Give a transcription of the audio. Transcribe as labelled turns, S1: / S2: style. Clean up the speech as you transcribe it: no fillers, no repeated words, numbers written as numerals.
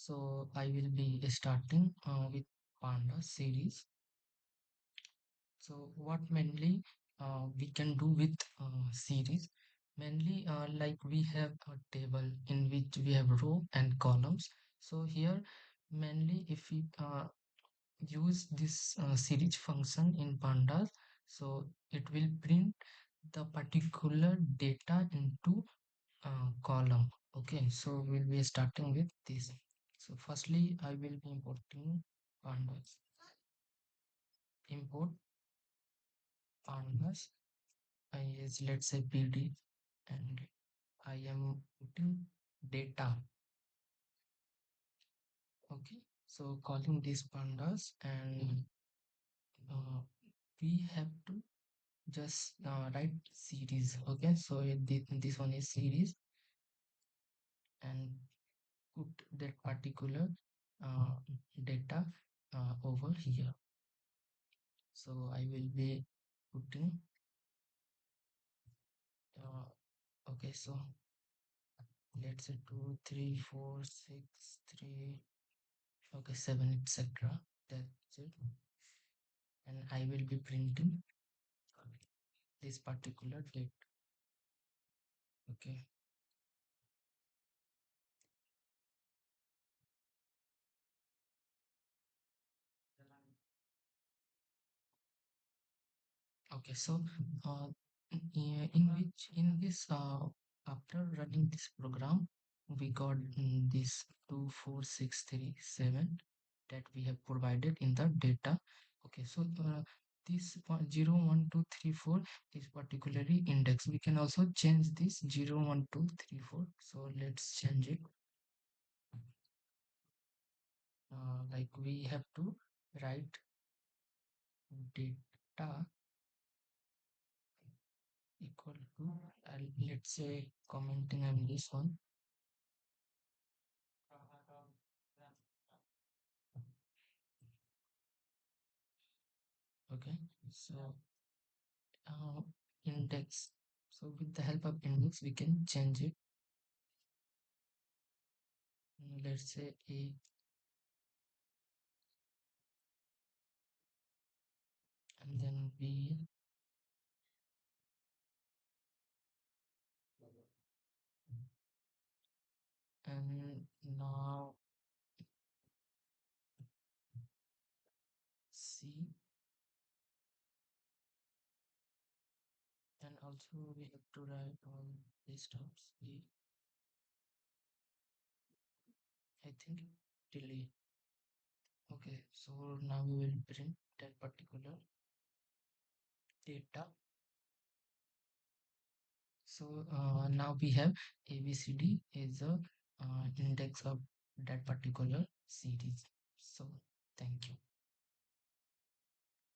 S1: So I will be starting with Pandas series. So what mainly we can do with series? Mainly like we have a table in which we have row and columns. So here mainly if we use this series function in Pandas, so it will print the particular data into column. Okay, so we'll be starting with this. So firstly I will be importing Pandas. Import Pandas is, let's say, PD, and I am putting data. Okay, so calling these Pandas, and uh, we have to just write series. Okay, so this one is series, and put that particular uh, data over here. So I will be putting okay, so let's say 2 3 4 6 3, okay, 7, etc. That's it. And I will be printing this particular date. Okay, okay, so uh, in this after running this program, we got this 24637 that we have provided in the data. Okay, so this 0 1 2 3 4 is particularly index. We can also change this 0 1 2 3 4. So let's change it. Like we have to write data equal to, let's say, commenting on this one. Okay, so uh, index. So with the help of index we can change it. Let's say a, and then b, and now c, and also we have to write all these terms a, I think delete. Okay, so now we will print that particular data. So now we have ABCD is a index of that particular series. So thank you.